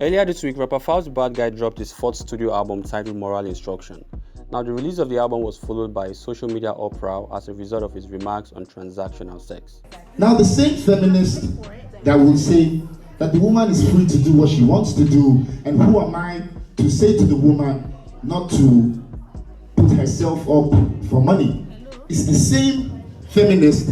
Earlier this week, rapper Falz the Bad Guy dropped his fourth studio album titled Moral Instruction. Now, the release of the album was followed by a social media uproar as a result of his remarks on transactional sex. Now, the same feminist that will say that the woman is free to do what she wants to do, and who am I to say to the woman not to put herself up for money? It's the same feminist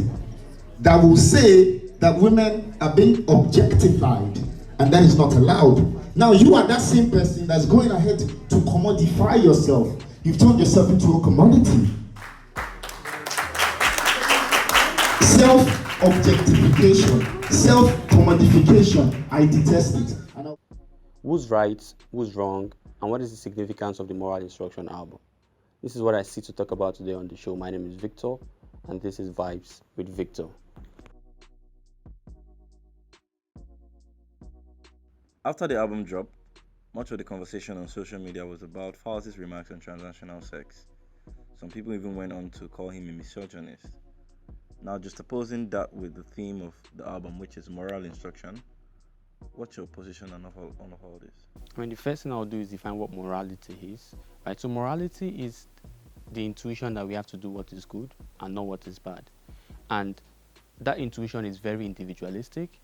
that will say that women are being objectified and that is not allowed. Now you are that same person that's going ahead to commodify yourself. You've turned yourself into a commodity. Self-objectification, self-commodification, I detest it. Who's right, who's wrong, and what is the significance of the Moral Instruction album? This is what I see to talk about today on the show. My name is Victor, and this is Vibes with Victor. After the album dropped, much of the conversation on social media was about Falz's remarks on transactional sex. Some people even went on to call him a misogynist. Now, just opposing that with the theme of the album, which is moral instruction, what's your position on all this? I mean, the first thing I'll do is define what morality is. Right? So morality is the intuition that we have to do what is good and not what is bad. And that intuition is very individualistic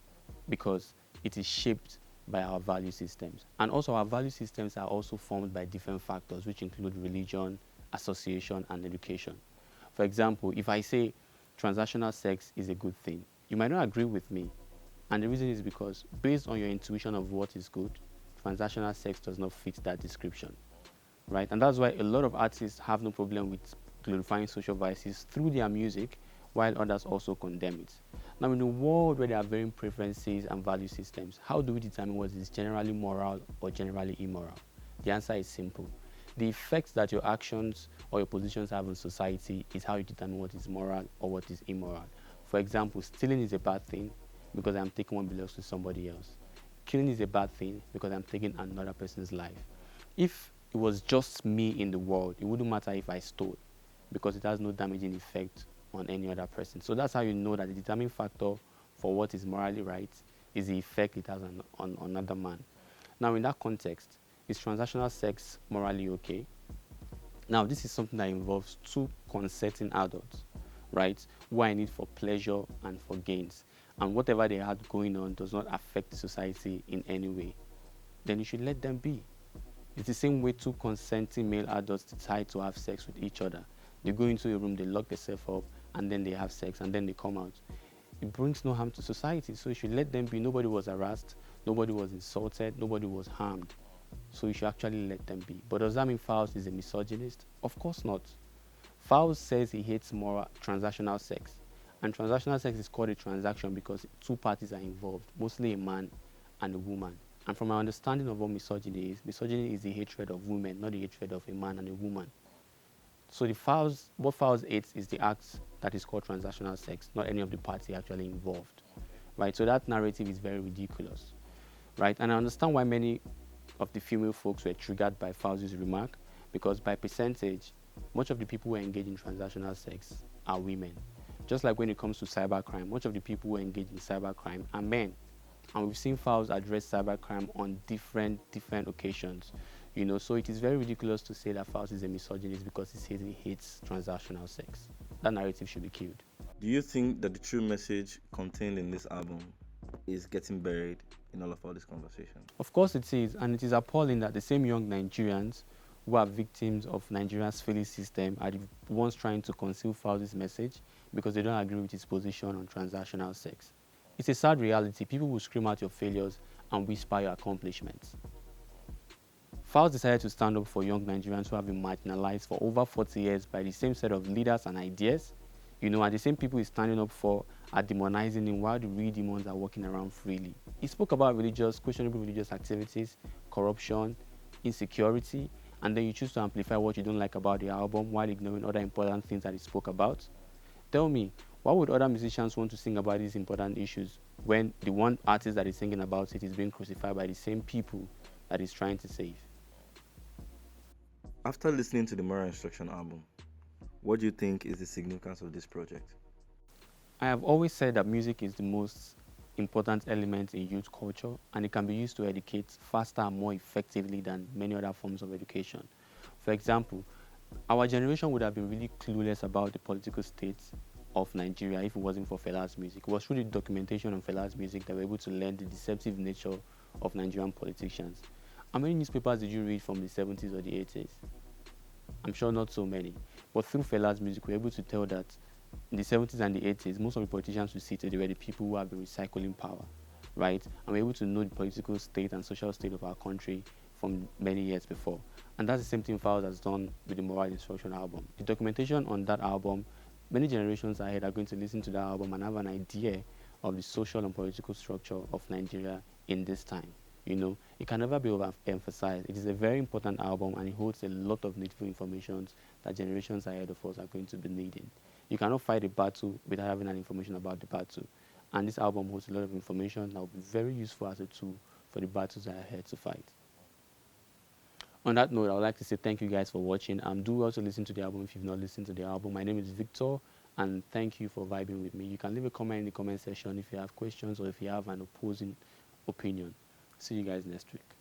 because it is shaped by our value systems. And also our value systems are also formed by different factors, which include religion, association, and education. For example, if I say transactional sex is a good thing, you might not agree with me. And the reason is because based on your intuition of what is good, transactional sex does not fit that description, right? And that's why a lot of artists have no problem with glorifying social vices through their music, while others also condemn it. Now, in a world where there are varying preferences and value systems, how do we determine what is generally moral or generally immoral? The answer is simple. The effects that your actions or your positions have on society is how you determine what is moral or what is immoral. For example, stealing is a bad thing because I'm taking what belongs to somebody else. Killing is a bad thing because I'm taking another person's life. If it was just me in the world, it wouldn't matter if I stole because it has no damaging effect on any other person. So that's how you know that the determining factor for what is morally right is the effect it has on another man. Now, in that context, is transactional sex morally okay? Now, this is something that involves two consenting adults, right, who are in it for pleasure and for gains. And whatever they had going on does not affect the society in any way. Then you should let them be. It's the same way two consenting male adults decide to have sex with each other. They go into a room, they lock themselves up, and then they have sex, and then they come out. It brings no harm to society, so you should let them be. Nobody was harassed, nobody was insulted, nobody was harmed. So you should actually let them be. But does that mean Falz is a misogynist? Of course not. Falz says he hates moral transactional sex. And transactional sex is called a transaction because two parties are involved, mostly a man and a woman. And from my understanding of what misogyny is the hatred of women, not the hatred of a man and a woman. So what Falz hates is the act that is called transactional sex, not any of the parties actually involved, right? So that narrative is very ridiculous, right? And I understand why many of the female folks were triggered by Falz's remark, because by percentage, much of the people who engage in transactional sex are women. Just like when it comes to cybercrime, much of the people who engage in cybercrime are men. And we've seen Falz address cybercrime on different occasions. So it is very ridiculous to say that Falz is a misogynist because he says he hates transactional sex. That narrative should be killed. Do you think that the true message contained in this album is getting buried in all this conversation? Of course it is, and it is appalling that the same young Nigerians who are victims of Nigeria's failing system are the ones trying to conceal Falz's message because they don't agree with his position on transactional sex. It's a sad reality. People will scream out your failures and whisper your accomplishments. Falz decided to stand up for young Nigerians who have been marginalized for over 40 years by the same set of leaders and ideas, and the same people he's standing up for are demonizing him while the real demons are walking around freely. He spoke about questionable religious activities, corruption, insecurity, and then you choose to amplify what you don't like about the album while ignoring other important things that he spoke about. Tell me, why would other musicians want to sing about these important issues when the one artist that is singing about it is being crucified by the same people that he's trying to save? After listening to the Moral Instruction album, what do you think is the significance of this project? I have always said that music is the most important element in youth culture, and it can be used to educate faster and more effectively than many other forms of education. For example, our generation would have been really clueless about the political state of Nigeria if it wasn't for Fela's music. It was through the documentation on Fela's music that we were able to learn the deceptive nature of Nigerian politicians. How many newspapers did you read from the 70s or the 80s? I'm sure not so many. But through Fela's music, we're able to tell that in the 70s and the 80s, most of the politicians we see today were the people who have been recycling power, right? And we're able to know the political state and social state of our country from many years before. And that's the same thing Falz has done with the Moral Instruction album. The documentation on that album, many generations ahead are going to listen to that album and have an idea of the social and political structure of Nigeria in this time. You know, it can never be overemphasized. It is a very important album and it holds a lot of needful information that generations ahead of us are going to be needing. You cannot fight a battle without having an information about the battle. And this album holds a lot of information that will be very useful as a tool for the battles that are ahead to fight. On that note, I would like to say thank you guys for watching. Do also listen to the album if you've not listened to the album. My name is Victor, and thank you for vibing with me. You can leave a comment in the comment section if you have questions or if you have an opposing opinion. See you guys next week.